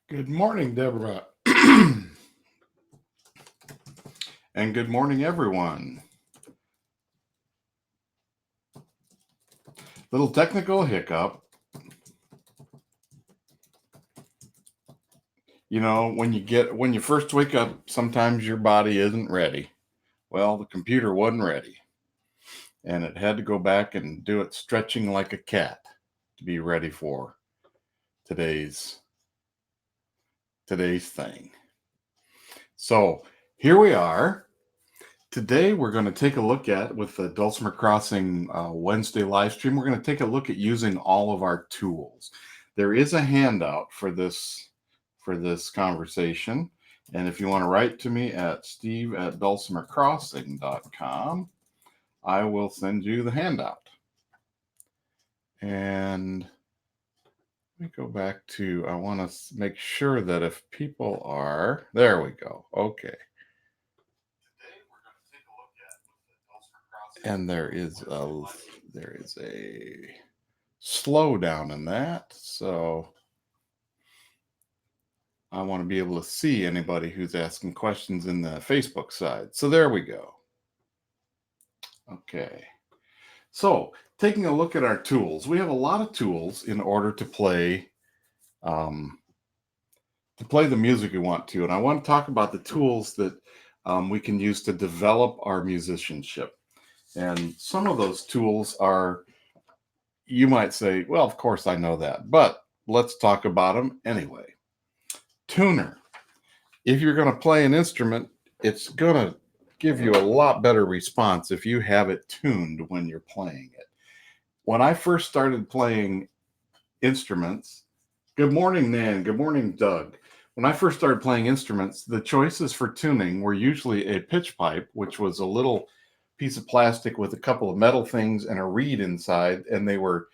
Good morning, Deborah. And good morning, everyone. Little technical hiccup. You know, when you first wake up, sometimes your body isn't ready. Well, the computer wasn't ready. And it had to go back and do it stretching like a cat to be ready for today's thing. So here we are. Today we're going to take a look at, with the Dulcimer Crossing Wednesday LiveStream, we're going to take a look at using all of our tools. There is a handout for this conversation, and if you want to write to me at steve@dulcimercrossing.com, I will send you the handout. And let me go back to, I want to make sure that if people are, there we go, okay. And there is a slowdown in that, so I want to be able to see anybody who's asking questions in the Facebook side. So there we go. Okay. So taking a look at our tools, we have a lot of tools in order to play the music we want to, and I want to talk about the tools that we can use to develop our musicianship. And some of those tools are, you might say, well, of course I know that, but let's talk about them anyway. Tuner. If you're going to play an instrument, it's going to give you a lot better response if you have it tuned when you're playing it. When I first started playing instruments, good morning, Nan. Good morning, Doug. When I first started playing instruments, the choices for tuning were usually a pitch pipe, which was a little piece of plastic with a couple of metal things and a reed inside, and they were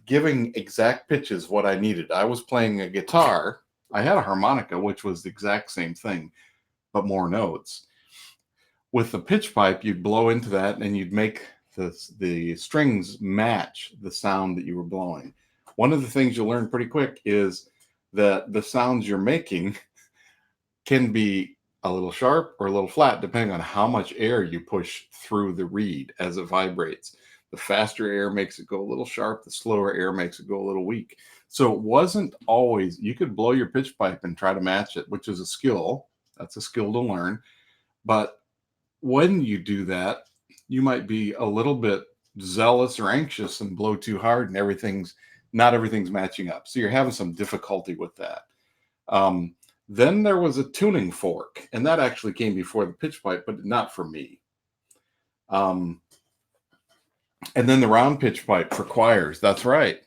giving exact pitches what I needed. I was playing a guitar. I had a harmonica, which was the exact same thing, but more notes. With the pitch pipe, you'd blow into that and you'd make the strings match the sound that you were blowing. One of the things you'll learn pretty quick is that the sounds you're making can be a little sharp or a little flat, depending on how much air you push through the reed as it vibrates. The faster air makes it go a little sharp, the slower air makes it go a little weak. So it wasn't always, you could blow your pitch pipe and try to match it, which is a skill. That's a skill to learn. But when you do that, you might be a little bit zealous or anxious and blow too hard, and not everything's matching up. So you're having some difficulty with that. Then there was a tuning fork, and that actually came before the pitch pipe, but not for me. And then the round pitch pipe for choirs. That's right.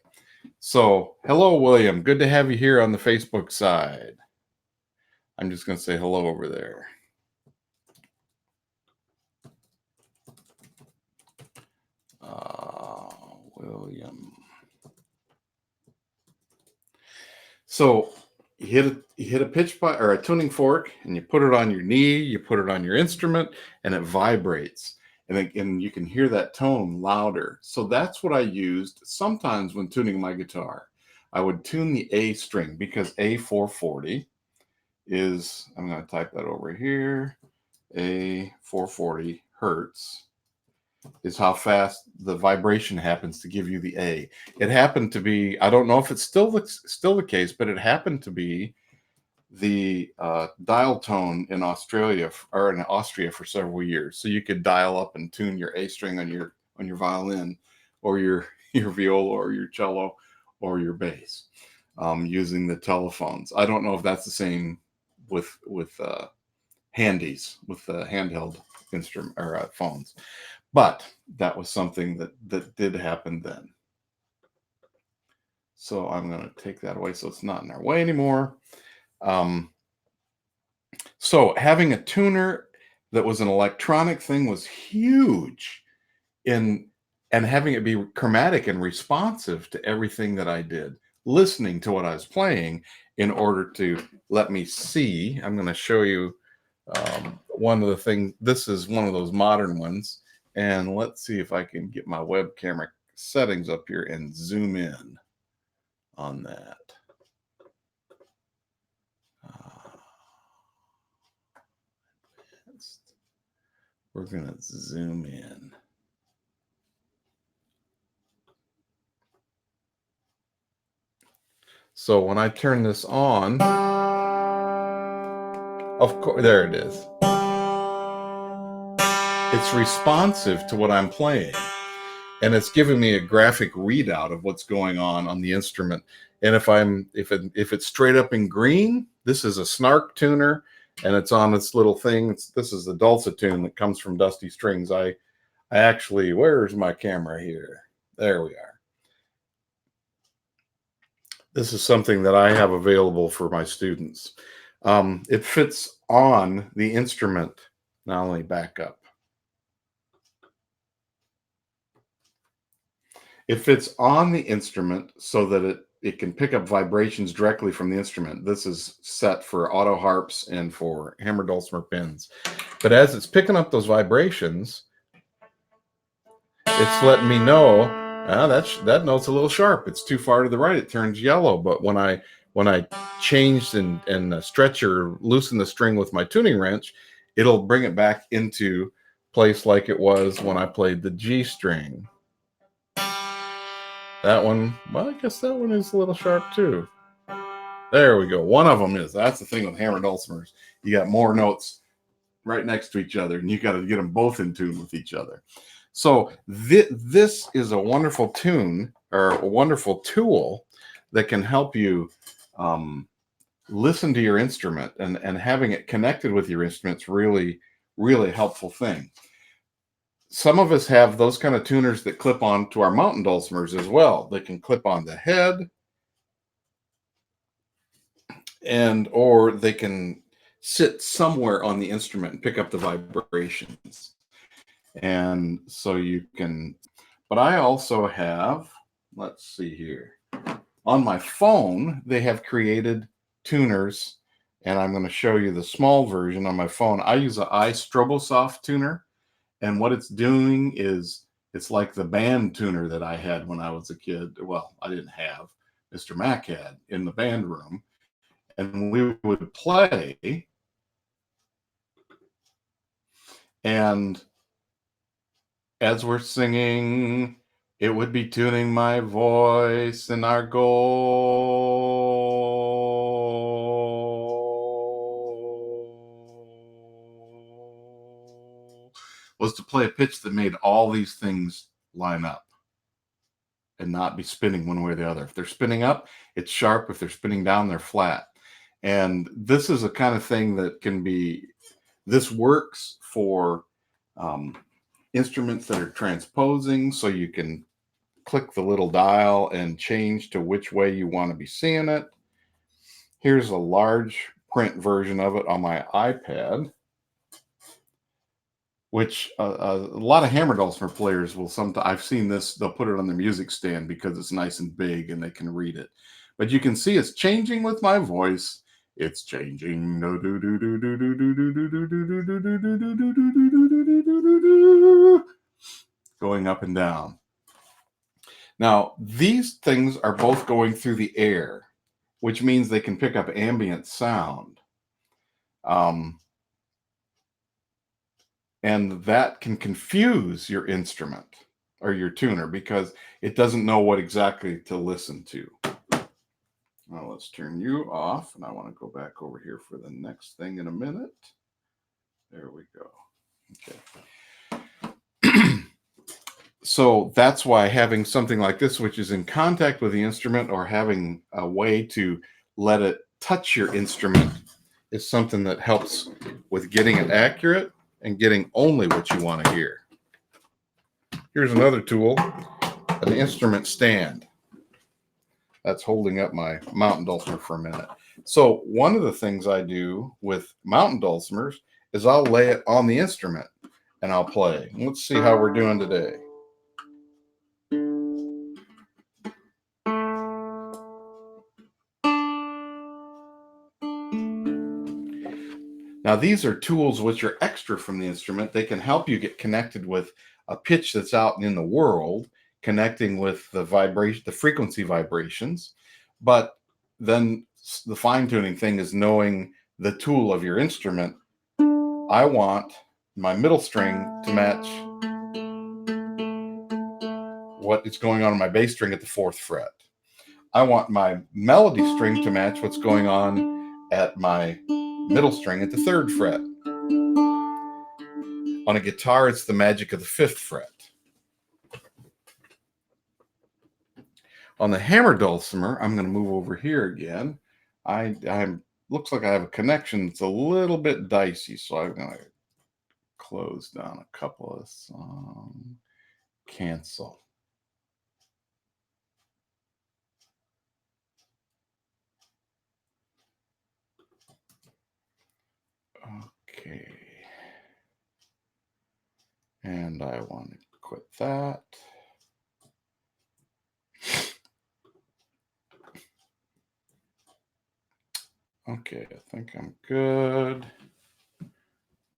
So hello, William. Good to have you here on the Facebook side. I'm just going to say hello over there. William. So you hit a pitch pipe or a tuning fork, and you put it on your knee, you put it on your instrument, and it vibrates. And you can hear that tone louder. So that's what I used sometimes when tuning my guitar. I would tune the A string, because A440 is, I'm going to type that over here, A440 hertz is how fast the vibration happens to give you the A. It happened to be, I don't know if it's still the case, but it happened to be the dial tone in Australia or in Austria for several years. So you could dial up and tune your A string on your violin, or your viola, or your cello, or your bass, using the telephones. I don't know if that's the same with handies, with handheld instrument or phones. But that was something that did happen then. So I'm going to take that away so it's not in our way anymore. So having a tuner that was an electronic thing was huge and having it be chromatic and responsive to everything that I did, listening to what I was playing in order to let me see. I'm going to show you one of the things. This is one of those modern ones. And let's see if I can get my web camera settings up here and zoom in on that. We're going to zoom in. So when I turn this on, of course, there it is. It's responsive to what I'm playing, and it's giving me a graphic readout of what's going on the instrument. And if it's straight up in green, this is a snark tuner, and it's on this little thing. This is the dulcitune that comes from Dusty Strings. I actually, where's my camera here? There we are. This is something that I have available for my students. It fits on the instrument. Now let me back up. It fits on the instrument so that it can pick up vibrations directly from the instrument. This is set for auto harps and for hammer dulcimer pins. But as it's picking up those vibrations, it's letting me know, that note's a little sharp. It's too far to the right. It turns yellow. But when I change and stretch or loosen the string with my tuning wrench, it'll bring it back into place like it was when I played the G string. That one, well, I guess that one is a little sharp too. There we go. One of them is. That's the thing with hammer dulcimers. You got more notes right next to each other, and you got to get them both in tune with each other. So this is a wonderful tune, or a wonderful tool that can help you listen to your instrument, and having it connected with your instrument's really, really helpful thing. Some of us have those kind of tuners that clip on to our mountain dulcimers as well. They can clip on the head, or they can sit somewhere on the instrument and pick up the vibrations. And so you can, but I also have, let's see here, on my phone, they have created tuners, and I'm going to show you the small version on my phone. I use an iStrobosoft tuner, and what it's doing is it's like the band tuner that I had when I was a kid. Well, I didn't have, Mr. Mac had in the band room, and we would play, and as we're singing, it would be tuning my voice, and our goal was to play a pitch that made all these things line up and not be spinning one way or the other. If they're spinning up, it's sharp. If they're spinning down, they're flat. And this is a kind of thing that can be, this works for instruments that are transposing, so you can click the little dial and change to which way you want to be seeing it. Here's a large print version of it on my iPad, which a lot of hammer dulcimer players will sometimes, I've seen this, they'll put it on their music stand because it's nice and big and they can read it. But you can see it's changing with my voice. It's changing, going up and down. Now, these things are both going through the air, which means they can pick up ambient sound. And that can confuse your instrument or your tuner because it doesn't know what exactly to listen to. Now let's turn you off, and I want to go back over here for the next thing in a minute. There we go. Okay. So that's why having something like this, which is in contact with the instrument, or having a way to let it touch your instrument, is something that helps with getting it accurate and getting only what you want to hear. Here's another tool, an instrument stand. That's holding up my mountain dulcimer for a minute. So one of the things I do with mountain dulcimers is I'll lay it on the instrument and I'll play. Let's see how we're doing today. Now, these are tools which are extra from the instrument. They can help you get connected with a pitch that's out in the world, connecting with the vibration, the frequency vibrations. But then the fine-tuning thing is knowing the tool of your instrument. I want my middle string to match what is going on in my bass string at the 4th fret. I want my melody string to match what's going on at my middle string at the 3rd fret. On a guitar, it's the magic of the 5th fret. On the hammer dulcimer, I'm going to move over here again. I looks like I have a connection that's a little bit dicey, so I'm going to close down a couple of songs. Cancel. Okay. And I want to quit that. Okay, I think I'm good.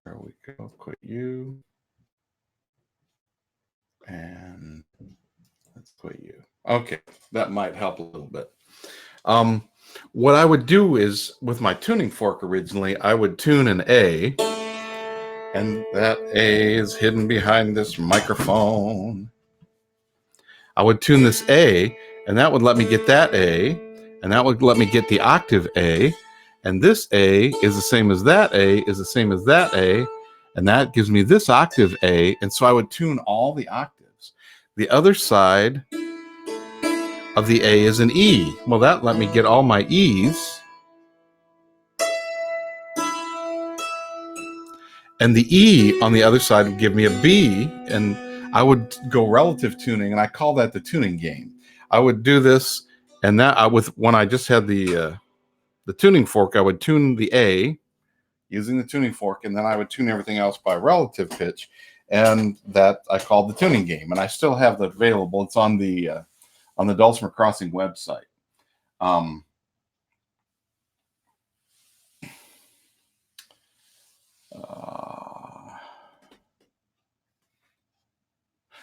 There we go. Quit you. And let's quit you. Okay, that might help a little bit. What I would do is, with my tuning fork originally, I would tune an A, and that A is hidden behind this microphone. I would tune this A, and that would let me get that A, and that would let me get the octave A, and this A is the same as that A, is the same as that A, and that gives me this octave A, and so I would tune all the octaves. The other side of the A is an E. Well, that let me get all my E's. And the E on the other side would give me a B, and I would go relative tuning, and I call that the tuning game. I would do this, and that when I just had the tuning fork, I would tune the A using the tuning fork, and then I would tune everything else by relative pitch, and that I called the tuning game. And I still have that available. It's on the Dulcimer Crossing website.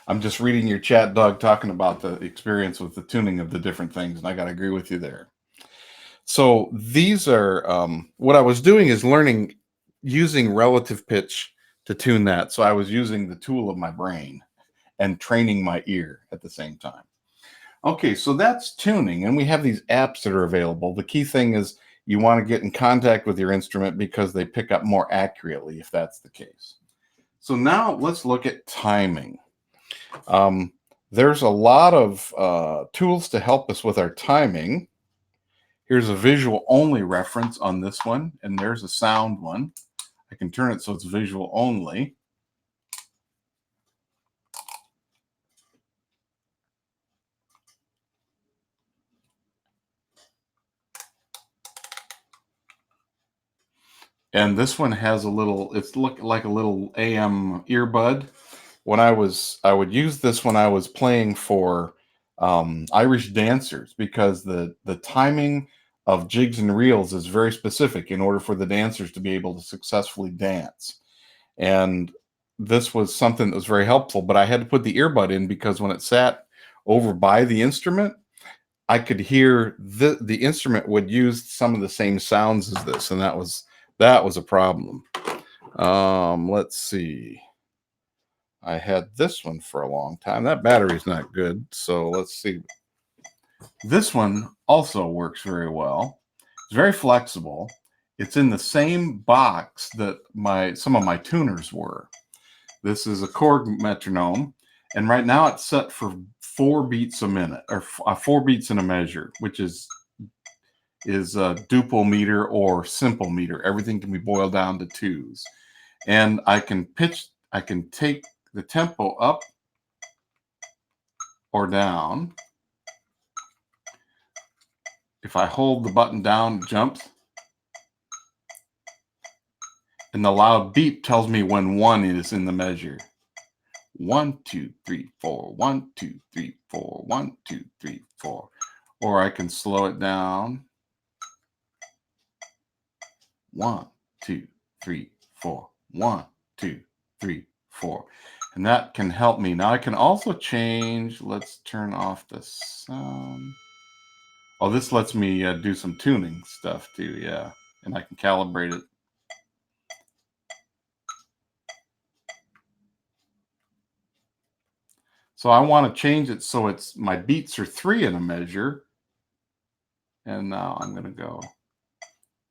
I'm just reading your chat, Doug, talking about the experience with the tuning of the different things, and I got to agree with you there. So these are what I was doing is learning using relative pitch to tune that. So I was using the tool of my brain and training my ear at the same time. Okay, so that's tuning, and we have these apps that are available. The key thing is you want to get in contact with your instrument because they pick up more accurately if that's the case. So now let's look at timing. There's a lot of tools to help us with our timing. Here's a visual only reference on this one, and there's a sound one. I can turn it so it's visual only. And this one has a little, it's look like a little AM earbud. I would use this when I was playing for Irish dancers, because the timing of jigs and reels is very specific in order for the dancers to be able to successfully dance. And this was something that was very helpful, but I had to put the earbud in because when it sat over by the instrument, I could hear the instrument would use some of the same sounds as this, and that was a problem. Let's see. I had this one for a long time. That battery's not good, so let's see. This one also works very well. It's very flexible. It's in the same box that some of my tuners were. This is a Korg metronome, and right now it's set for 4 beats a minute, or 4 beats in a measure, which is a duple meter or simple meter. Everything can be boiled down to 2s. And I can take the tempo up or down. If I hold the button down, it jumps. And the loud beep tells me when 1 is in the measure. 1, 2, 3, 4, 1, 2, 3, 4, 1, 2, 3, 4. Or I can slow it down. 1, 2, 3, 4. 1, 2, 3, 4. And that can help me. Now I can also change. Let's turn off the sound. Oh, this lets me do some tuning stuff too. Yeah. And I can calibrate it. So I want to change it so it's my beats are 3 in a measure. And now I'm going to go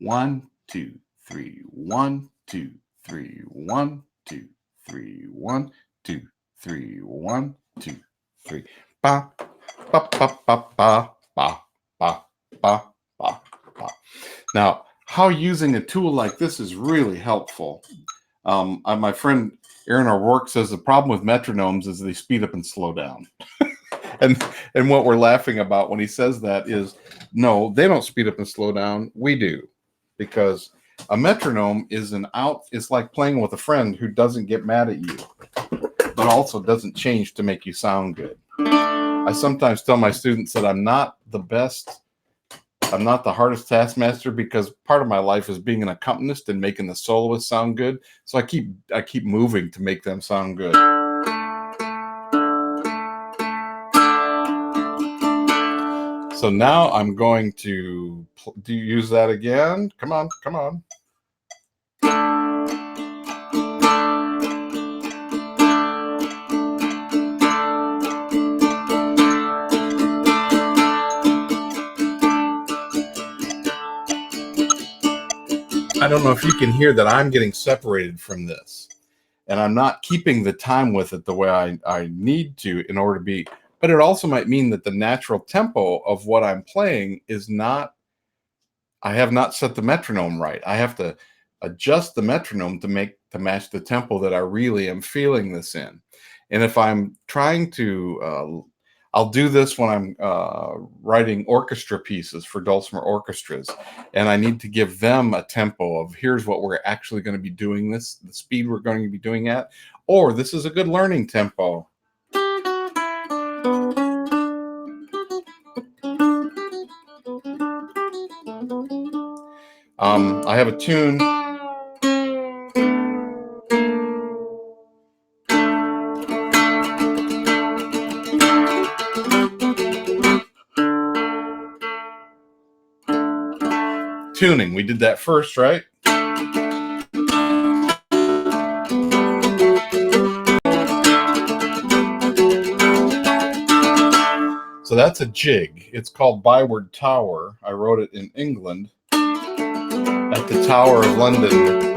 1, 2, 3, 1, 2, 3, 1, 2, 3, 1, 2, 3, 1, 2, 3. Ba, ba, ba, ba, ba, ba, ba, ba, ba, ba. Now, how using a tool like this is really helpful. My friend Aaron O'Rourke says the problem with metronomes is they speed up and slow down. and what we're laughing about when he says that is, no, they don't speed up and slow down. We do, because a metronome is like playing with a friend who doesn't get mad at you, but also doesn't change to make you sound good. I sometimes tell my students that I'm not the hardest taskmaster, because part of my life is being an accompanist and making the soloist sound good. So I keep moving to make them sound good. So now I'm going to use that again. Come on, come on. I don't know if you can hear that I'm getting separated from this, and I'm not keeping the time with it the way I need to in order to be, but it also might mean that the natural tempo of what I'm playing is not, I have not set the metronome right. I have to adjust the metronome to match the tempo that I really am feeling this in. And if I'm trying to, I'll do this when I'm writing orchestra pieces for dulcimer orchestras, and I need to give them a tempo of, here's what we're actually going to be doing this, the speed we're going to be doing at, or this is a good learning tempo. I have a tune. Tuning, we did that first, right? So that's a jig. It's called Byward Tower. I wrote it in England at the Tower of London.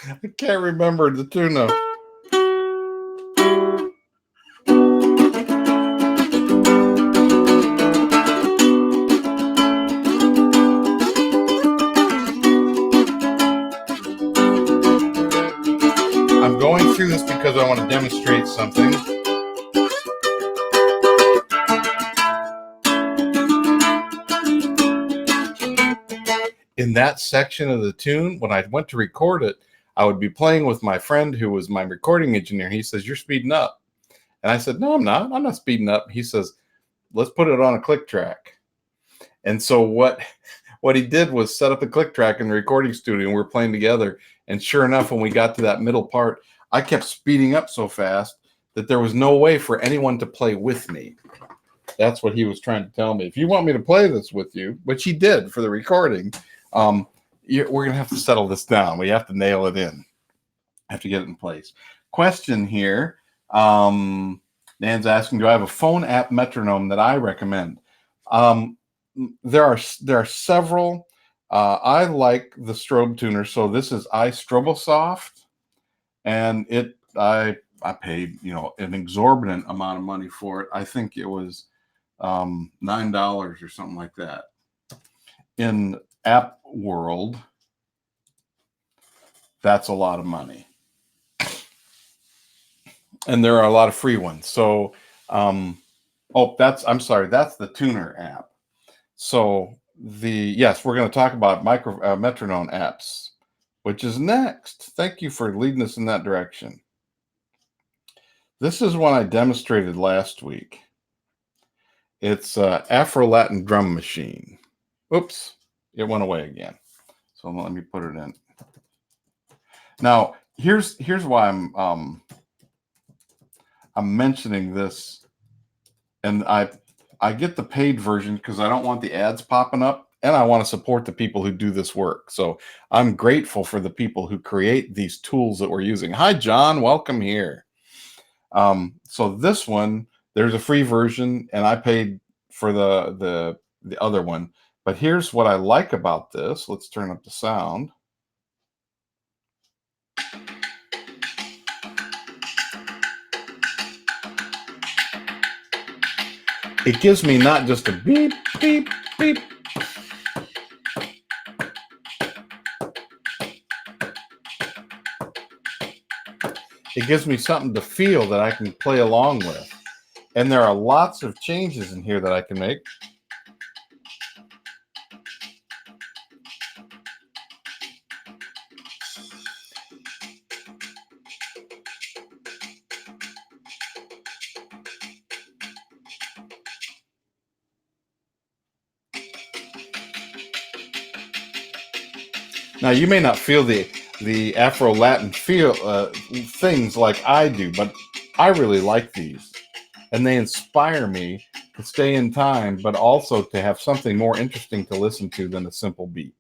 I can't remember the tune of. I'm going through this because I want to demonstrate something. In that section of the tune, when I went to record it, I would be playing with my friend who was my recording engineer. He says, "You're speeding up." And I said, "No, I'm not. I'm not speeding up." He says, "Let's put it on a click track." And so what he did was set up a click track in the recording studio, and we were playing together. And sure enough, when we got to that middle part, I kept speeding up so fast that there was no way for anyone to play with me. That's what he was trying to tell me. If you want me to play this with you, which he did for the recording, we're going to have to settle this down. We have to nail it in. Have to get it in place. Question here. Nan's asking, do I have a phone app metronome that I recommend? There are several. I like the strobe tuner. So this is iStrobosoft, and I paid an exorbitant amount of money for it. I think it was $9 or something like that. In app world, that's a lot of money, and there are a lot of free ones. So I'm sorry, that's the tuner app. So yes, we're going to talk about metronome apps, which is next. Thank you for leading us in that direction. This is one I demonstrated last week. It's Afro-Latin drum machine. Oops, it went away again. So let me put it in. Now, here's why I'm mentioning this, and I get the paid version because I don't want the ads popping up, and I want to support the people who do this work. So I'm grateful for the people who create these tools that we're using. Hi, John, welcome here. So this one, there's a free version, and I paid for the other one. But here's what I like about this. Let's turn up the sound. It gives me not just a beep, beep, beep. It gives me something to feel that I can play along with. And there are lots of changes in here that I can make. Now, you may not feel the Afro-Latin feel things like I do, but I really like these. And they inspire me to stay in time, but also to have something more interesting to listen to than a simple beat.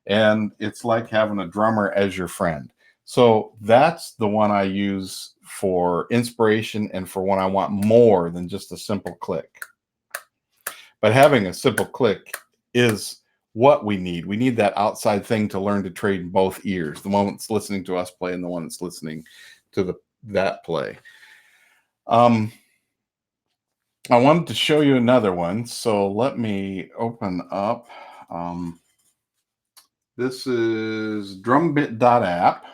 And it's like having a drummer as your friend. So that's the one I use for inspiration and for when I want more than just a simple click. But having a simple click is what we need. We need that outside thing to learn to trade both ears, the one that's listening to us play and the one that's listening to that play. I wanted to show you another one, so let me open up. This is drumbit.app.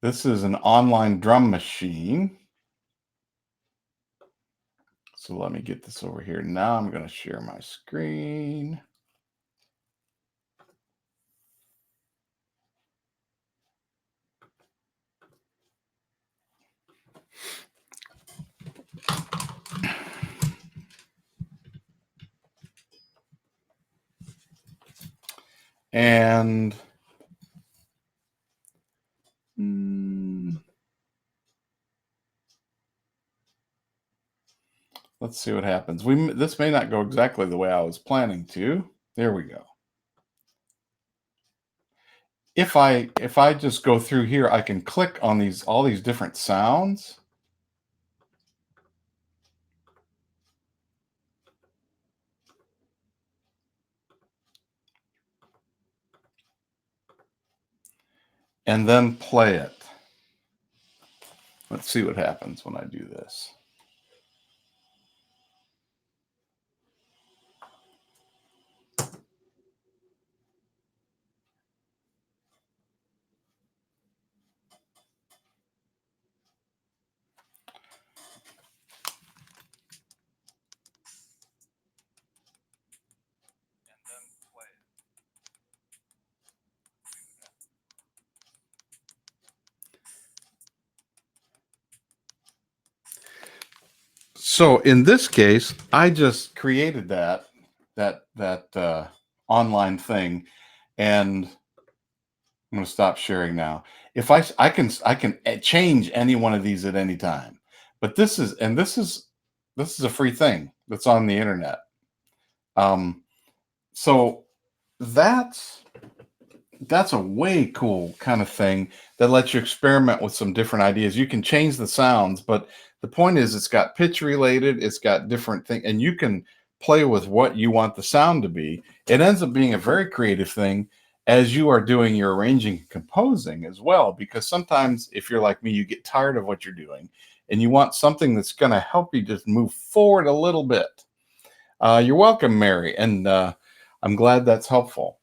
This is an online drum machine. So let me get this over here. Now I'm going to share my screen. And let's see what happens. This may not go exactly the way I was planning to. There we go. If I just go through here, I can click on all these different sounds. And then play it. Let's see what happens when I do this. So in this case, I just created that online thing, and I'm going to stop sharing now. If I can change any one of these at any time, but this is a free thing that's on the internet. So that's a way cool kind of thing that lets you experiment with some different ideas. You can change the sounds, but the point is it's got pitch related, it's got different things, and you can play with what you want the sound to be. It ends up being a very creative thing as you are doing your arranging and composing as well, because sometimes if you're like me, you get tired of what you're doing and you want something that's going to help you just move forward a little bit. You're welcome, Mary, and I'm glad that's helpful.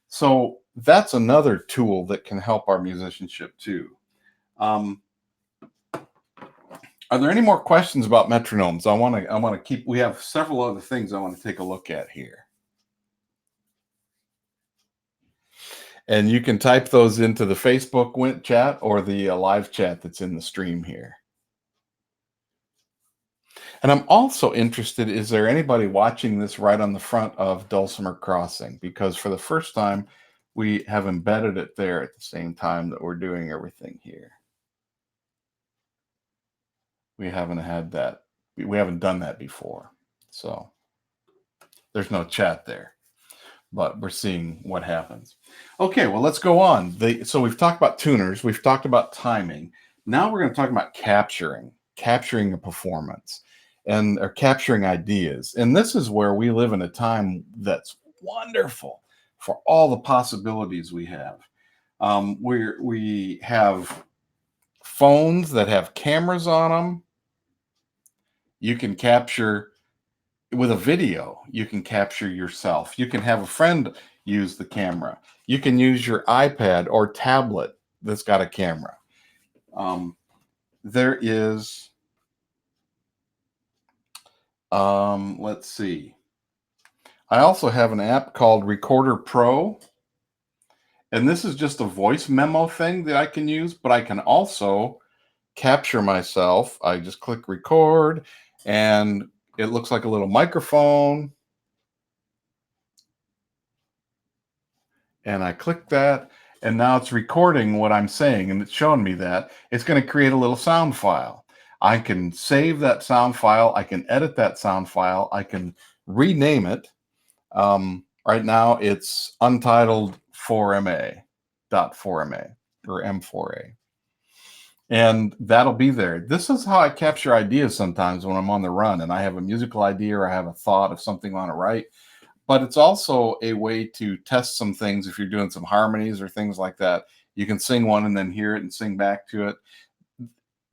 So that's another tool that can help our musicianship too. Are there any more questions about metronomes? I want to keep. We have several other things I want to take a look at here, and you can type those into the Facebook chat or the live chat that's in the stream here. And I'm also interested, is there anybody watching this right on the front of Dulcimer Crossing? Because for the first time, we have embedded it there at the same time that we're doing everything here. We haven't had that. We haven't done that before. So there's no chat there, but we're seeing what happens. Okay, well, let's go on. So we've talked about tuners. We've talked about timing. Now we're going to talk about capturing a performance or capturing ideas. And this is where we live in a time that's wonderful for all the possibilities we have. We have phones that have cameras on them. You can capture with a video. You can capture yourself. You can have a friend use the camera. You can use your iPad or tablet that's got a camera. There is, let's see. I also have an app called Recorder Pro. And this is just a voice memo thing that I can use, but I can also capture myself. I just click record and it looks like a little microphone. And I click that, and now it's recording what I'm saying, and it's showing me that. It's going to create a little sound file. I can save that sound file. I can edit that sound file. I can rename it. Right now, it's untitled 4MA, .4MA, or M4A. And that'll be there. This is how I capture ideas sometimes when I'm on the run and I have a musical idea or I have a thought of something I want to write. But it's also a way to test some things. If you're doing some harmonies or things like that, you can sing one and then hear it and sing back to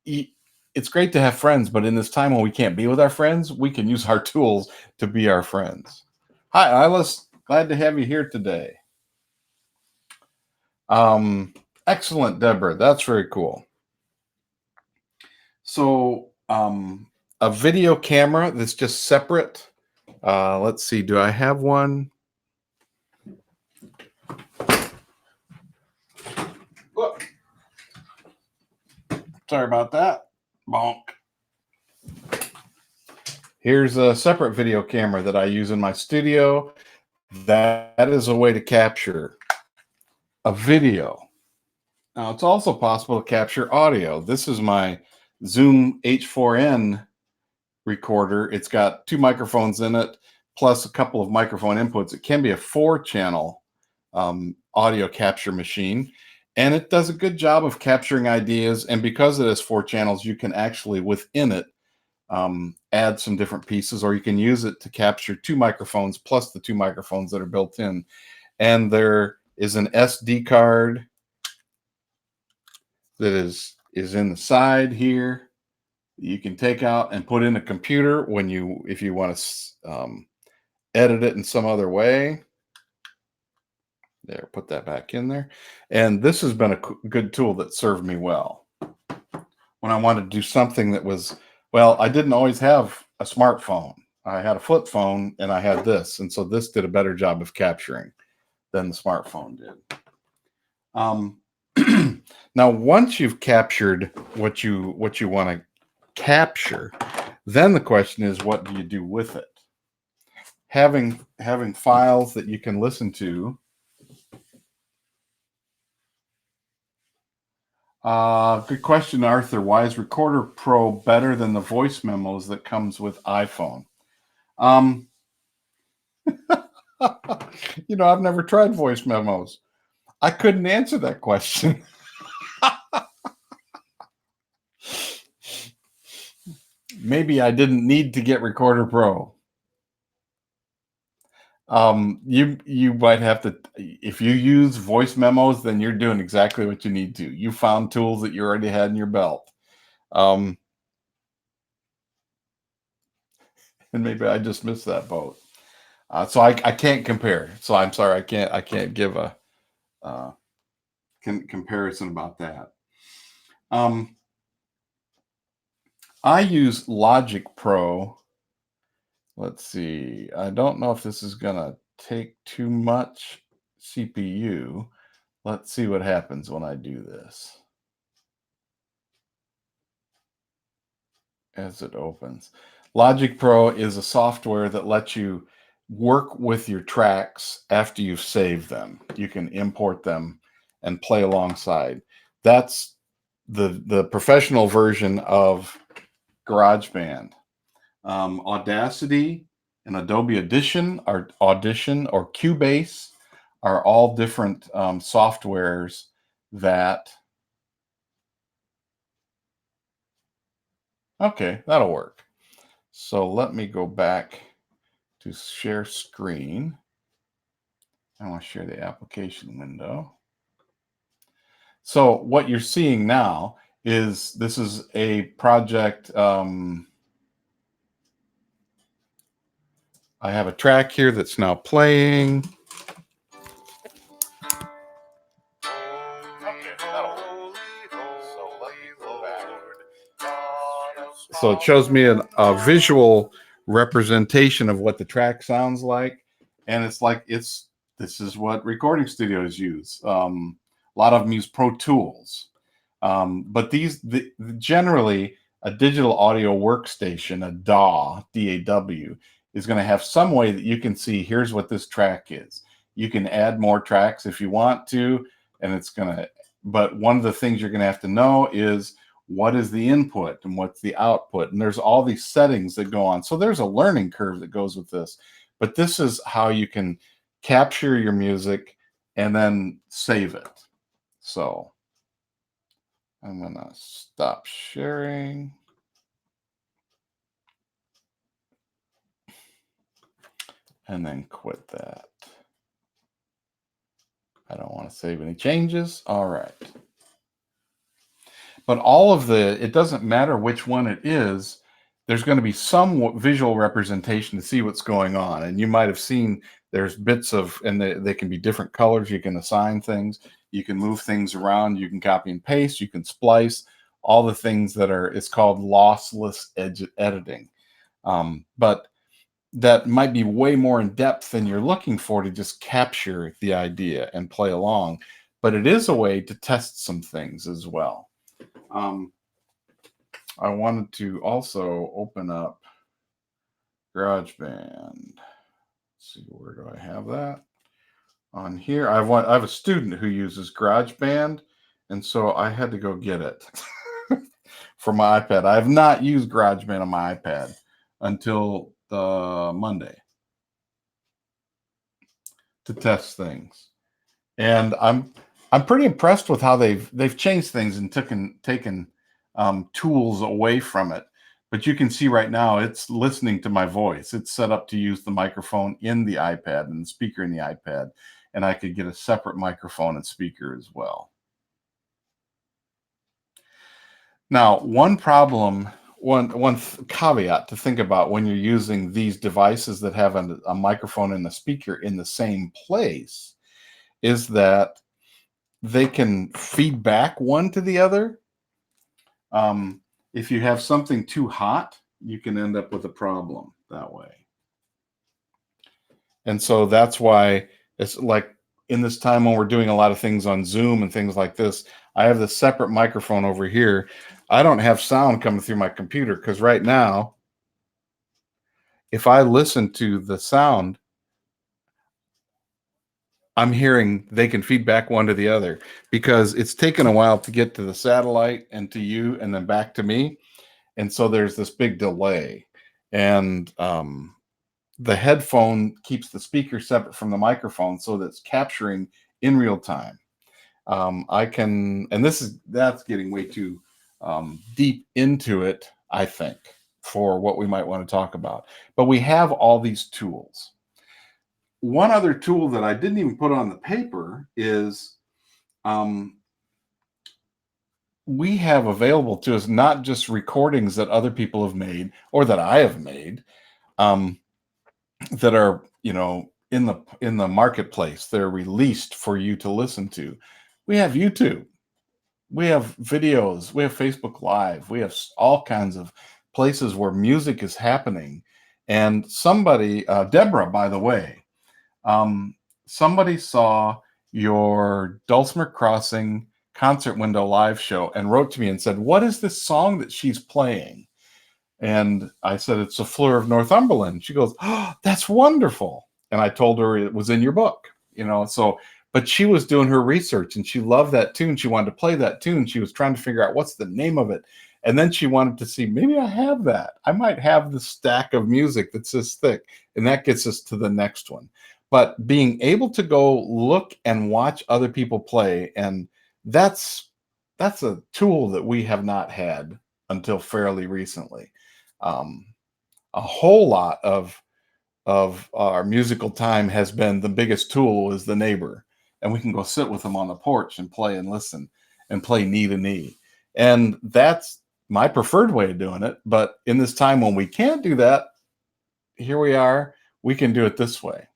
it. It's great to have friends, but in this time when we can't be with our friends, we can use our tools to be our friends. Hi, Ilis. Glad to have you here today. Excellent, Deborah. That's very cool. So a video camera that's just separate. Let's see. Do I have one? Look. Sorry about that. Bonk. Here's a separate video camera that I use in my studio. That is a way to capture a video. Now, it's also possible to capture audio. This is my Zoom H4n recorder. It's got 2 microphones in it, plus a couple of microphone inputs. It can be a 4-channel audio capture machine, and it does a good job of capturing ideas. And because it has 4 channels, you can actually, within it, add some different pieces, or you can use it to capture 2 microphones plus the 2 microphones that are built in. And there is an SD card that is in the side here. You can take out and put in a computer if you want to edit it in some other way. There, put that back in there. And this has been a good tool that served me well when I wanted to do something that was, well, I didn't always have a smartphone. I had a flip phone and I had this. And so this did a better job of capturing than the smartphone did. Now, once you've captured what you want to capture, then the question is, what do you do with it? Having files that you can listen to. Good question, Arthur. Why is Recorder Pro better than the voice memos that comes with iPhone? I've never tried voice memos. I couldn't answer that question. Maybe I didn't need to get Recorder Pro. You might have to, if you use voice memos, then you're doing exactly what you need to. You found tools that you already had in your belt. And maybe I just missed that boat. So I can't compare. So I'm sorry, I can't give a comparison about that. I use Logic Pro. Let's see. I don't know if this is gonna take too much CPU. Let's see what happens when I do this as it opens. Logic Pro is a software that lets you work with your tracks after you've saved them. You can import them and play alongside. That's the professional version of GarageBand. Audacity and Adobe Audition or Cubase are all different softwares that. Okay, that'll work. So let me go back to share screen. I want to share the application window. So what you're seeing now is this is a project. I have a track here that's now playing. So it shows me a visual representation of what the track sounds like, and it's like this is what recording studios use. A lot of them use Pro Tools, but generally a digital audio workstation, a DAW, is going to have some way that you can see. Here's what this track is. You can add more tracks if you want to, and it's going to. But one of the things you're going to have to know is what is the input and what's the output, and there's all these settings that go on. So there's a learning curve that goes with this, but this is how you can capture your music and then save it. So I'm gonna stop sharing and then quit that. I don't want to save any changes. All right. But all of it doesn't matter which one it is, there's going to be some visual representation to see what's going on. And you might have seen there's bits of, and they can be different colors. You can assign things, you can move things around, you can copy and paste, you can splice, all the things that it's called lossless editing. But that might be way more in depth than you're looking for to just capture the idea and play along. But it is a way to test some things as well. I wanted to also open up GarageBand. Let's see, where do I have that? On here, I have a student who uses GarageBand, and so I had to go get it for my iPad. I have not used GarageBand on my iPad until Monday to test things, and I'm pretty impressed with how they've changed things and taken tools away from it. But you can see right now it's listening to my voice. It's set up to use the microphone in the iPad and the speaker in the iPad, and I could get a separate microphone and speaker as well. Now, one caveat to think about when you're using these devices that have a microphone and a speaker in the same place is that they can feed back one to the other. If you have something too hot, you can end up with a problem that way. And so that's why it's like in this time when we're doing a lot of things on Zoom and things like this, I have this separate microphone over here. I don't have sound coming through my computer because right now, if I listen to the sound, I'm hearing they can feed back one to the other because it's taken a while to get to the satellite and to you and then back to me. And so there's this big delay. And the headphone keeps the speaker separate from the microphone so that it's capturing in real time. And that's getting way too deep into it, I think, for what we might want to talk about. But we have all these tools. One other tool that I didn't even put on the paper is we have available to us not just recordings that other people have made or that I have made that are, in the marketplace. They're released for you to listen to. We have YouTube. We have videos. We have Facebook Live. We have all kinds of places where music is happening. And somebody, Deborah, by the way, somebody saw your Dulcimer Crossing concert window live show and wrote to me and said, "What is this song that she's playing?" And I said, it's a Fleur of Northumberland. She goes, oh, that's wonderful. And I told her it was in your book, so, but she was doing her research and she loved that tune. She wanted to play that tune. She was trying to figure out what's the name of it. And then she wanted to see, maybe I have that. I might have the stack of music that's this thick. And that gets us to the next one. But being able to go look and watch other people play, and that's a tool that we have not had until fairly recently. Um, a whole lot of our musical time has been, the biggest tool is the neighbor, and we can go sit with them on the porch and play and listen and play knee to knee. And that's my preferred way of doing it. But in this time when we can't do that, here we are, we can do it this way.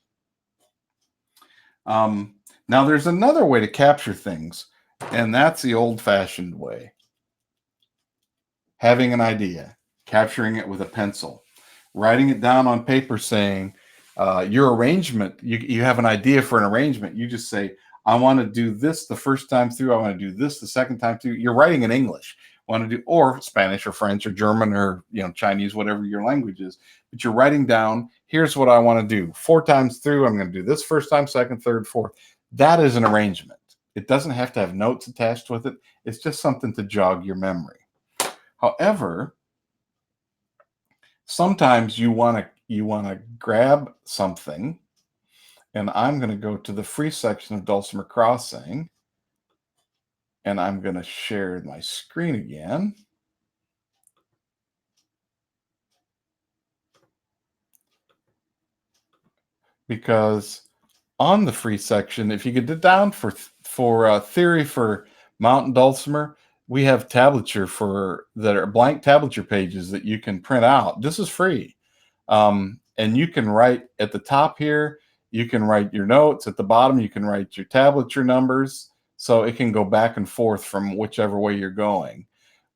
Now there's another way to capture things, and that's the old-fashioned way. Having an idea, capturing it with a pencil, writing it down on paper, saying your arrangement, you have an idea for an arrangement. You just say, I want to do this the first time through. I want to do this the second time through. You're writing in English. Want to do, or Spanish or French or German or Chinese, whatever your language is. But you're writing down, here's what I want to do. 4 times through, I'm going to do this first time, second, third, fourth. That is an arrangement. It doesn't have to have notes attached with it. It's just something to jog your memory. However, sometimes you want to grab something, and I'm going to go to the free section of Dulcimer Crossing, and I'm going to share my screen again. Because on the free section, if you get it down for theory for mountain dulcimer, we have tablature that are blank tablature pages that you can print out. This is free. And you can write at the top here, you can write your notes. At the bottom, you can write your tablature numbers. So it can go back and forth from whichever way you're going.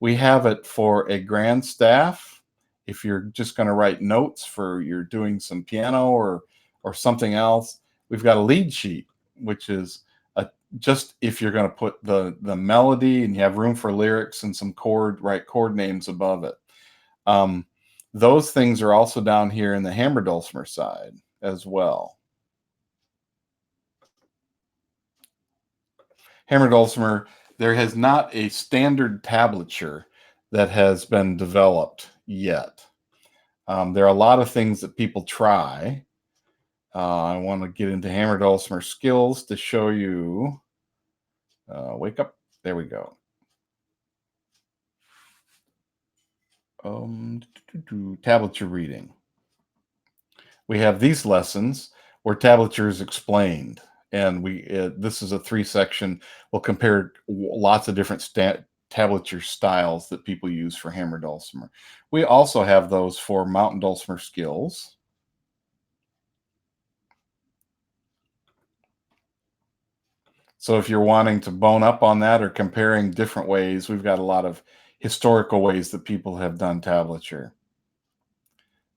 We have it for a grand staff. If you're just going to write notes for you're doing some piano or something else, we've got a lead sheet, which is just if you're going to put the melody and you have room for lyrics and some chord names above it. Those things are also down here in the hammer dulcimer side as well. Hammer dulcimer, there has not a standard tablature that has been developed yet. There are a lot of things that people try. I want to get into hammer dulcimer skills to show you. Wake up. There we go. Tablature reading. We have these lessons where tablature is explained, and this is a 3-section. We'll compare lots of different tablature styles that people use for hammer dulcimer. We also have those for mountain dulcimer skills. So if you're wanting to bone up on that or comparing different ways, we've got a lot of historical ways that people have done tablature.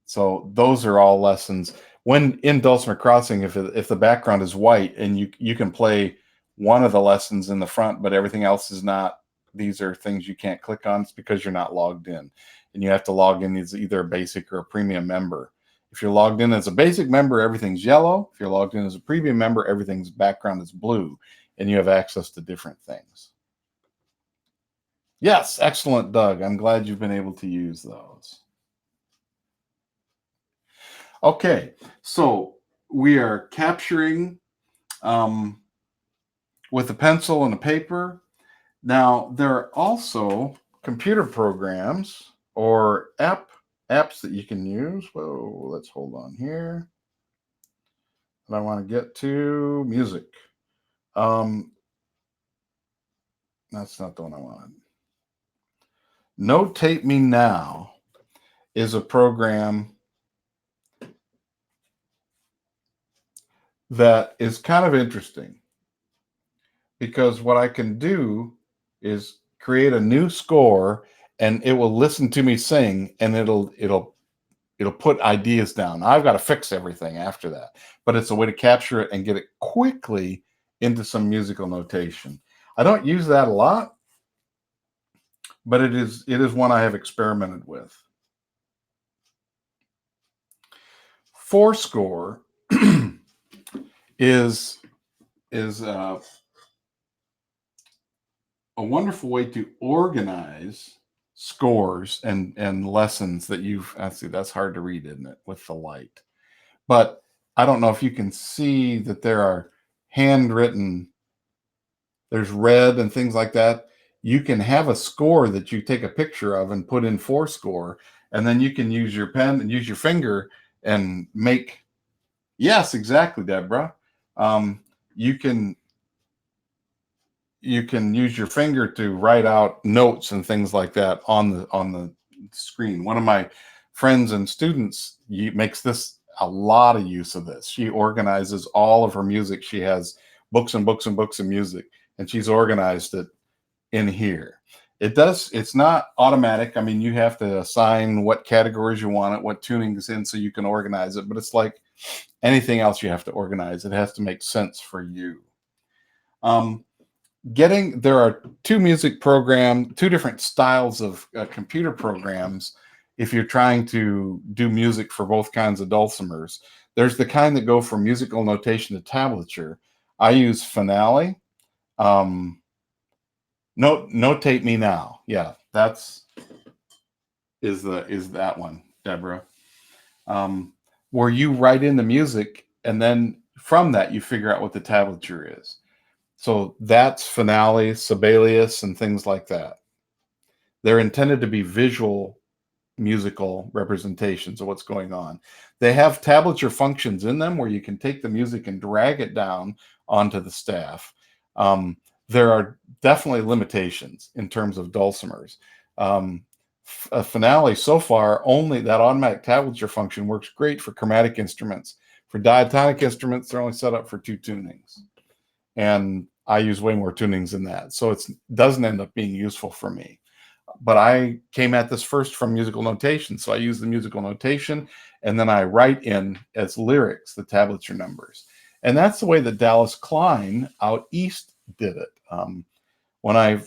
So those are all lessons. When in Dulcimer Crossing, if the background is white and you can play one of the lessons in the front, but everything else is not, these are things you can't click on. It's because you're not logged in. And you have to log in as either a basic or a premium member. If you're logged in as a basic member, everything's yellow. If you're logged in as a premium member, everything's background is blue, and you have access to different things. Yes, excellent, Doug. I'm glad you've been able to use those. Okay, so we are capturing with a pencil and a paper. Now, there are also computer programs or apps that you can use. Whoa, let's hold on here. And I want to get to music. That's not the one I wanted. Notate Me Now is a program that is kind of interesting, because what I can do is create a new score and it will listen to me sing, and it'll put ideas down. I've got to fix everything after that, but it's a way to capture it and get it quickly into some musical notation. I don't use that a lot, but it is one I have experimented with. four score is a wonderful way to organize scores and lessons that you've. I see that's hard to read, isn't it, with the light? But I don't know if you can see that there are handwritten. There's red and things like that. You can have a score that you take a picture of and put in four score, and then you can use your pen and use your finger and make. Yes, exactly, Deborah. You can use your finger to write out notes and things like that on the screen. One of my friends and students makes this a lot of use of this. She organizes all of her music. She has books and books and books of music, and she's organized it in here. It's not automatic. I mean, you have to assign what categories you want it, what tunings in, so you can organize it. But it's like anything else you have to organize. It has to make sense for you. There are two different styles of computer programs. If you're trying to do music for both kinds of dulcimers, there's the kind that go from musical notation to tablature. I use Finale. Notate me now. Yeah, is that one, Deborah. Where you write in the music, and then from that you figure out what the tablature is. So that's Finale, Sibelius, and things like that. They're intended to be visual musical representations of what's going on. They have tablature functions in them where you can take the music and drag it down onto the staff. There are definitely limitations in terms of dulcimers. Finale, so far, only that automatic tablature function works great for chromatic instruments. For diatonic instruments, they're only set up for 2 tunings. And I use way more tunings than that. So it doesn't end up being useful for me. But I came at this first from musical notation. So I use the musical notation, and then I write in as lyrics the tablature numbers. And that's the way that Dallas Klein out east did it. When I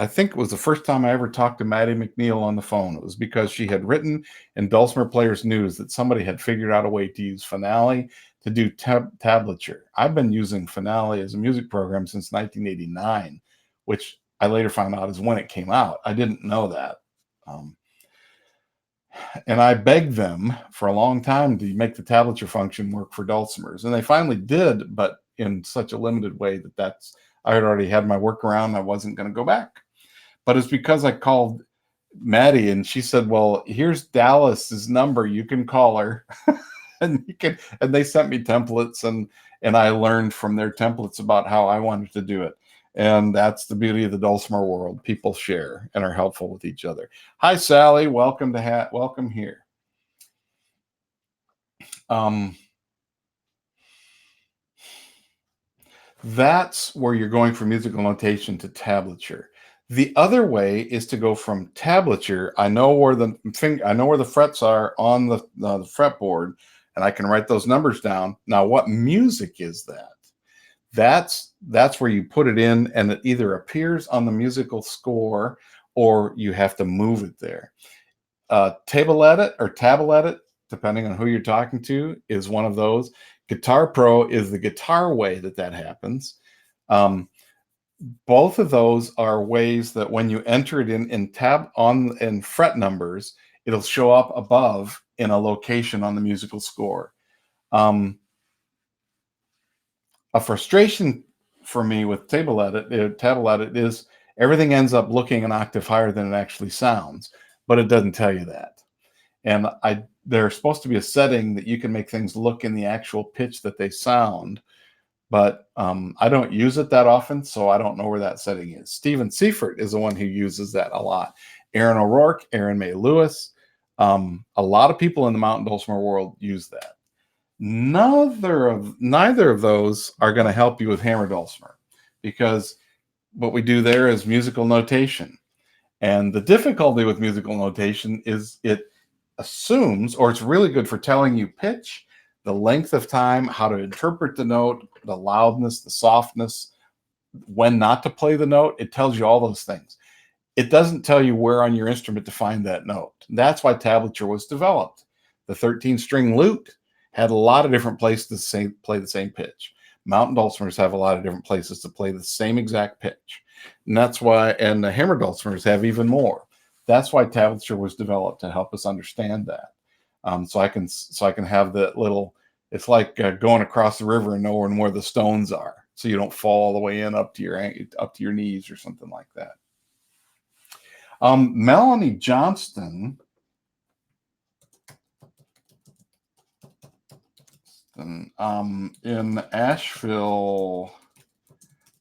think it was the first time I ever talked to Maddie McNeil on the phone. It was because she had written in Dulcimer Players News that somebody had figured out a way to use Finale to do tablature. I've been using Finale as a music program since 1989, which I later found out is when it came out. I didn't know that. And I begged them for a long time to make the tablature function work for dulcimers. And they finally did, but in such a limited way that I had already had my workaround. I wasn't going to go back. But it's because I called Maddie and she said, well, here's Dallas's number. You can call her. and they sent me templates, and I learned from their templates about how I wanted to do it. And that's the beauty of the dulcimer world. People share and are helpful with each other. Hi, Sally. Welcome here. That's where you're going from musical notation to tablature. The other way is to go from tablature. I know where the frets are on the fretboard, and I can write those numbers down. Now, what music is that? That's where you put it in, and it either appears on the musical score or you have to move it there. Table edit or tabl edit, depending on who you're talking to, is one of those. Guitar Pro is the guitar way that happens. Both of those are ways that when you enter it in fret numbers, it'll show up above in a location on the musical score. A frustration for me with table edit is everything ends up looking an octave higher than it actually sounds, but it doesn't tell you that. And there's supposed to be a setting that you can make things look in the actual pitch that they sound, but I don't use it that often, so I don't know where that setting is. Steven Seifert is the one who uses that a lot. Aaron O'Rourke, Aaron May Lewis, a lot of people in the mountain dulcimer world use that. Neither of those are going to help you with hammer dulcimer, because what we do there is musical notation. And the difficulty with musical notation is it assumes, or it's really good for telling you pitch, the length of time, how to interpret the note, the loudness, the softness, when not to play the note. It tells you all those things. It doesn't tell you where on your instrument to find that note. That's why tablature was developed. The 13-string lute had a lot of different places to play the same pitch. Mountain dulcimers have a lot of different places to play the same exact pitch. And that's why, and the hammer dulcimers have even more. That's why tablature was developed, to help us understand that. So I can have that little, it's like going across the river and knowing where the stones are, so you don't fall all the way in up to your knees or something like that. Melanie Johnston in Asheville,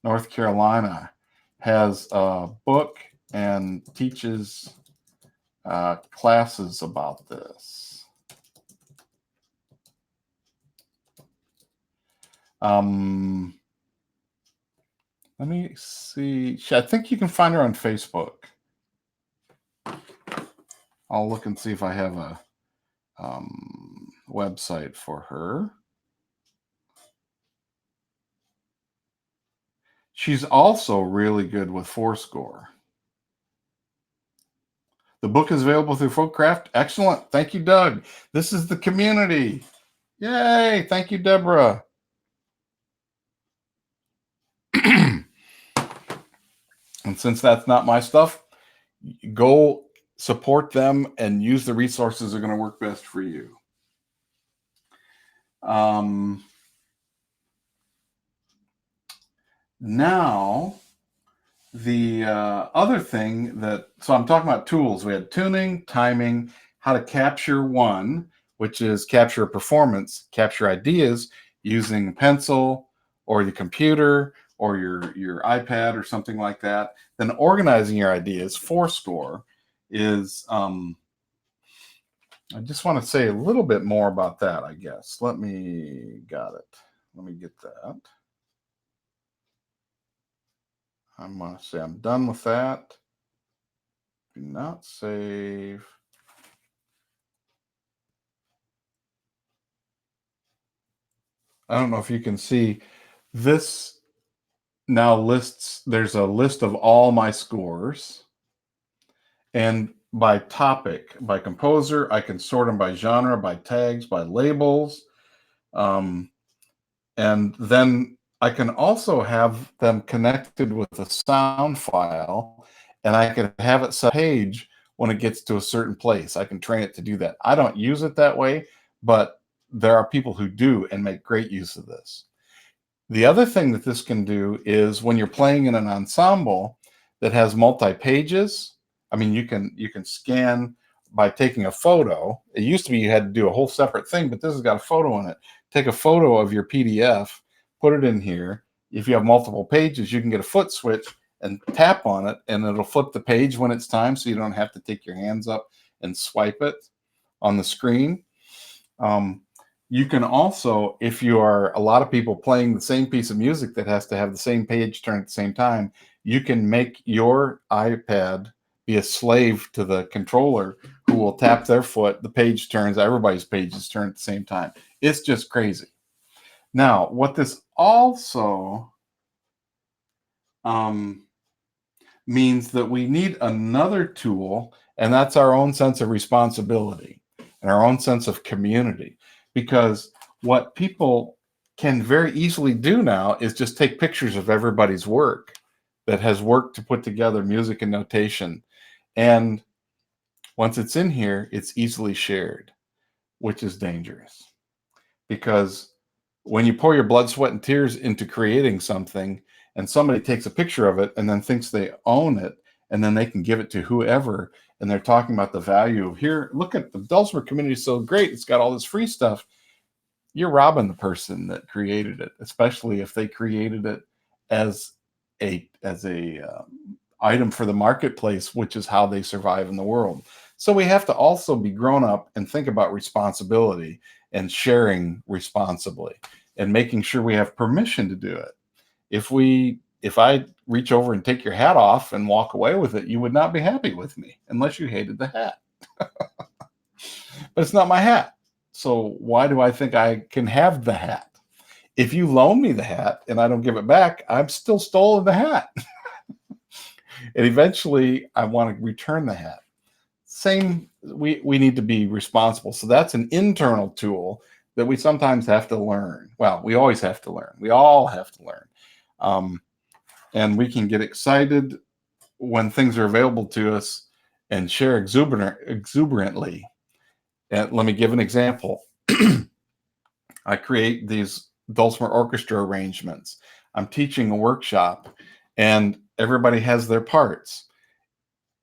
North Carolina, has a book and teaches classes about this. Let me see. I think you can find her on Facebook. I'll look and see if I have a website for her. She's also really good with Fourscore. The book is available through Folkcraft. Excellent. Thank you, Doug. This is the community. Yay. Thank you, Deborah. And since that's not my stuff, go support them and use the resources that are going to work best for you. Now, the other thing so I'm talking about tools. We had tuning, timing, how to capture one, which is capture a performance, capture ideas using pencil or the computer or your iPad or something like that. Then organizing your ideas, Fourscore, is I just want to say a little bit more about that, I guess. Let me get that. I'm going to say I'm done with that. Do not save. I don't know if you can see this now lists, there's a list of all my scores. And by topic, by composer, I can sort them by genre, by tags, by labels. And then I can also have them connected with a sound file, and I can have it set page when it gets to a certain place. I can train it to do that. I don't use it that way, but there are people who do and make great use of this. The other thing that this can do is when you're playing in an ensemble that has multi-pages, I mean, you can scan by taking a photo. It used to be you had to do a whole separate thing, but this has got a photo in it. Take a photo of your PDF, put it in here. If you have multiple pages, you can get a foot switch and tap on it, and it'll flip the page when it's time, so you don't have to take your hands up and swipe it on the screen. You can also, if you are a lot of people playing the same piece of music that has to have the same page turn at the same time, you can make your iPad be a slave to the controller who will tap their foot, the page turns, everybody's pages turn at the same time. It's just crazy. Now, what this also means that we need another tool, and that's our own sense of responsibility and our own sense of community. Because what people can very easily do now is just take pictures of everybody's work that has worked to put together music and notation. And once it's in here, it's easily shared, which is dangerous. Because when you pour your blood, sweat, and tears into creating something, and somebody takes a picture of it and then thinks they own it, and then they can give it to whoever, and they're talking about the value of, here, look at the dulcimer community is so great, it's got all this free stuff. You're robbing the person that created it, especially if they created it as a item for the marketplace, which is how they survive in the world. So we have to also be grown up and think about responsibility and sharing responsibly and making sure we have permission to do it. If I reach over and take your hat off and walk away with it, you would not be happy with me unless you hated the hat. But it's not my hat. So why do I think I can have the hat? If you loan me the hat and I don't give it back, I've still stolen the hat. And eventually I want to return the hat. Same we need to be responsible. So that's an internal tool that we sometimes have to learn. Well, we always have to learn. We all have to learn. Um, and we can get excited when things are available to us and share exuberantly. And let me give an example. I create these dulcimer orchestra arrangements. I'm teaching a workshop, and everybody has their parts.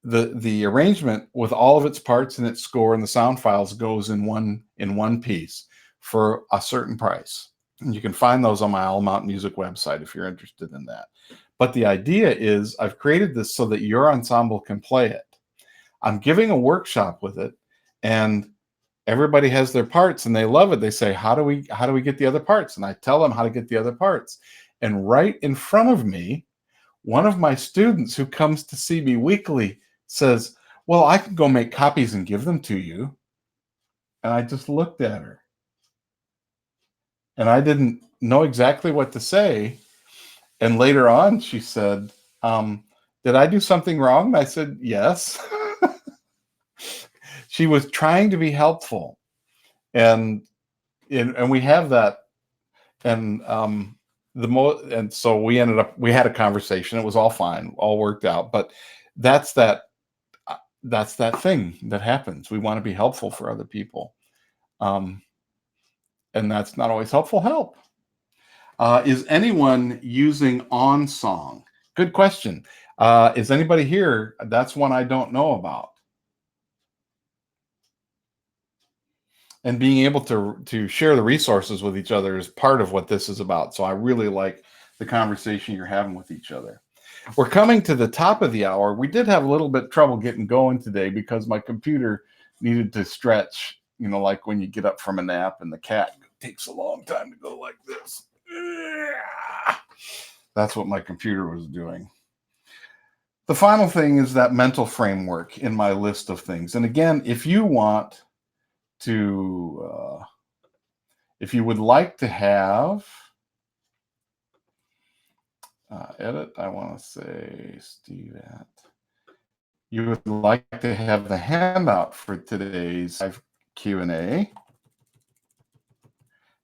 The arrangement with all of its parts and its score and the sound files goes in one piece for a certain price. And you can find those on my All Mount Music website if you're interested in that. But the idea is I've created this so that your ensemble can play it. I'm giving a workshop with it, and everybody has their parts and they love it. They say, how do we get the other parts? And I tell them how to get the other parts. And right in front of me, one of my students who comes to see me weekly says, well, I can go make copies and give them to you. And I just looked at her and I didn't know exactly what to say. And later on, she said, did I do something wrong? And I said, yes. She was trying to be helpful. And we have that. And and so we had a conversation. It was all fine, all worked out. But that's that thing that happens. We want to be helpful for other people. And that's not always helpful help. Is anyone using OnSong? Good question. Is anybody here? That's one I don't know about. And being able to share the resources with each other is part of what this is about. So I really like the conversation you're having with each other. We're coming to the top of the hour. We did have a little bit of trouble getting going today because my computer needed to stretch, like when you get up from a nap and the cat takes a long time to go like this. That's what my computer was doing. The final thing is that mental framework in my list of things. And again, if you want to, if you would like to have, edit, I want to say Steve at, you would like to have the handout for today's Q&A,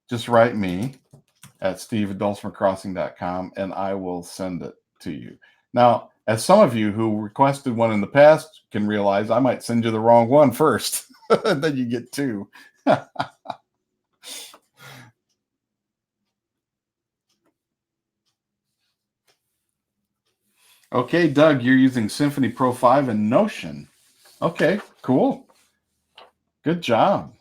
just write me at steve@dulcimercrossing.com and I will send it to you. Now, as some of you who requested one in the past can realize, I might send you the wrong one first, and then you get two. Okay, Doug, you're using Symphony Pro 5 and Notion. Okay, cool. Good job.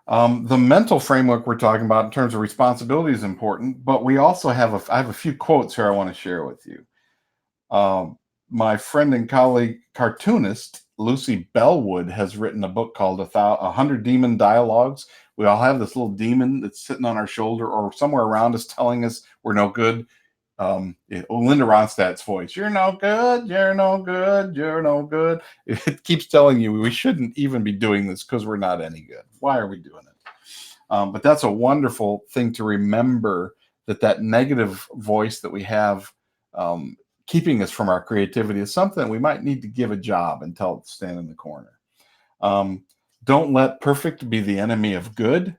The mental framework we're talking about in terms of responsibility is important, but we also have I have a few quotes here I want to share with you. My friend and colleague, cartoonist Lucy Bellwood, has written a book called 100 Demon Dialogues. We all have this little demon that's sitting on our shoulder or somewhere around us telling us we're no good. Linda Ronstadt's voice, you're no good, you're no good, you're no good. It keeps telling you we shouldn't even be doing this because we're not any good. Why are we doing it? But that's a wonderful thing to remember, that negative voice that we have keeping us from our creativity is something we might need to give a job and tell it to stand in the corner. Don't let perfect be the enemy of good.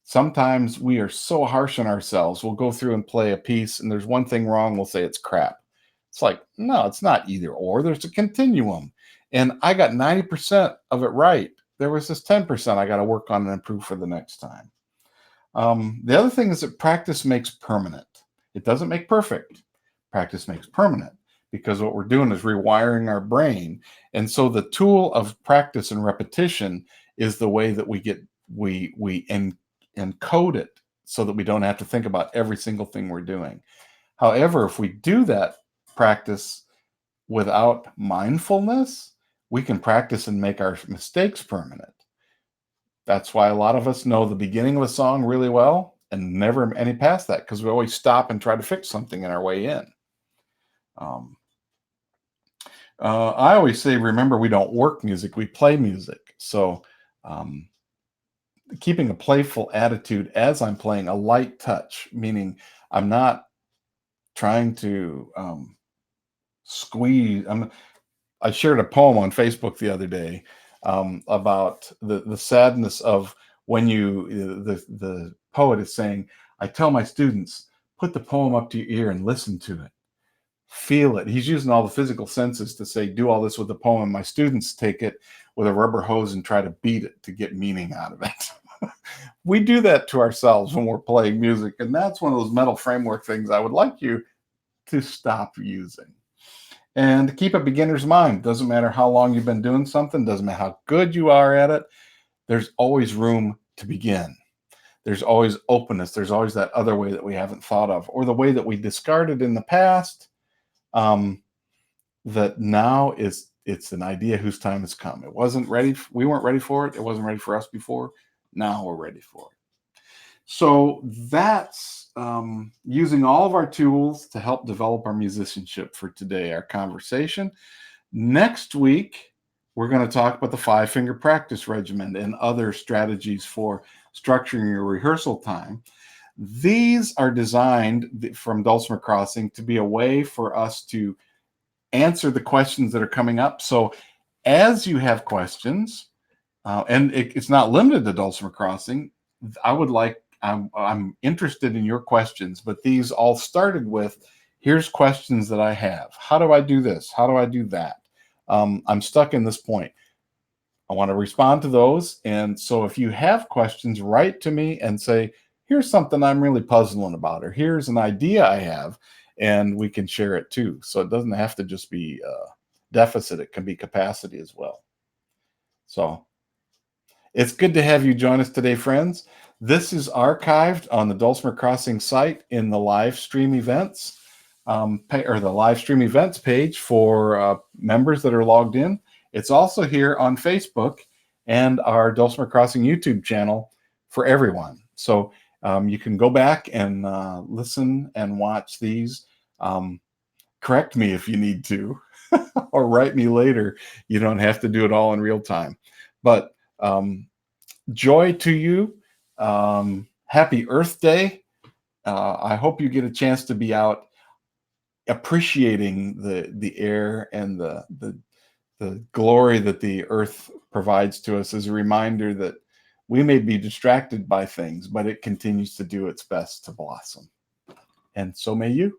Sometimes we are so harsh on ourselves. We'll go through and play a piece and there's one thing wrong. We'll say it's crap. It's like, no, it's not either or. There's a continuum. And I got 90% of it right. There was this 10% I got to work on and improve for the next time. The other thing is that practice makes permanent. It doesn't make perfect. Practice makes permanent, because what we're doing is rewiring our brain. And so the tool of practice and repetition is the way that we encode it so that we don't have to think about every single thing we're doing. However, if we do that practice without mindfulness, we can practice and make our mistakes permanent. That's why a lot of us know the beginning of a song really well and never any past that, because we always stop and try to fix something in our way in. I always say, remember, we don't work music, we play music. So keeping a playful attitude as I'm playing, a light touch, meaning I'm not trying to squeeze. I shared a poem on Facebook the other day about the sadness of when the poet is saying, I tell my students, put the poem up to your ear and listen to it. Feel it. He's using all the physical senses to say, do all this with the poem. My students take it with a rubber hose and try to beat it to get meaning out of it. We do that to ourselves when we're playing music. And that's one of those mental framework things I would like you to stop using. And keep a beginner's mind. Doesn't matter how long you've been doing something, doesn't matter how good you are at it, there's always room to begin. There's always openness. There's always that other way that we haven't thought of, or the way that we discarded in the past. That now it's an idea whose time has come. It wasn't ready. We weren't ready for it. It wasn't ready for us before. Now we're ready for it. So that's using all of our tools to help develop our musicianship for today, our conversation. Next week, we're going to talk about the 5-finger practice regimen and other strategies for structuring your rehearsal time. These are designed from Dulcimer Crossing to be a way for us to answer the questions that are coming up. So as you have questions, and it's not limited to Dulcimer Crossing, I'm interested in your questions, but these all started with, here's questions that I have. How do I do this? How do I do that? I'm stuck in this point. I want to respond to those. And so if you have questions, write to me and say, here's something I'm really puzzling about, or here's an idea I have, and we can share it too. So it doesn't have to just be deficit. It can be capacity as well. So it's good to have you join us today, friends. This is archived on the Dulcimer Crossing site in the live stream events, or the live stream events page for members that are logged in. It's also here on Facebook and our Dulcimer Crossing YouTube channel for everyone. So you can go back and listen and watch these. Correct me if you need to, or write me later. You don't have to do it all in real time. But joy to you. Happy Earth Day. I hope you get a chance to be out appreciating the air and the glory that the earth provides to us as a reminder that we may be distracted by things, but it continues to do its best to blossom. And so may you.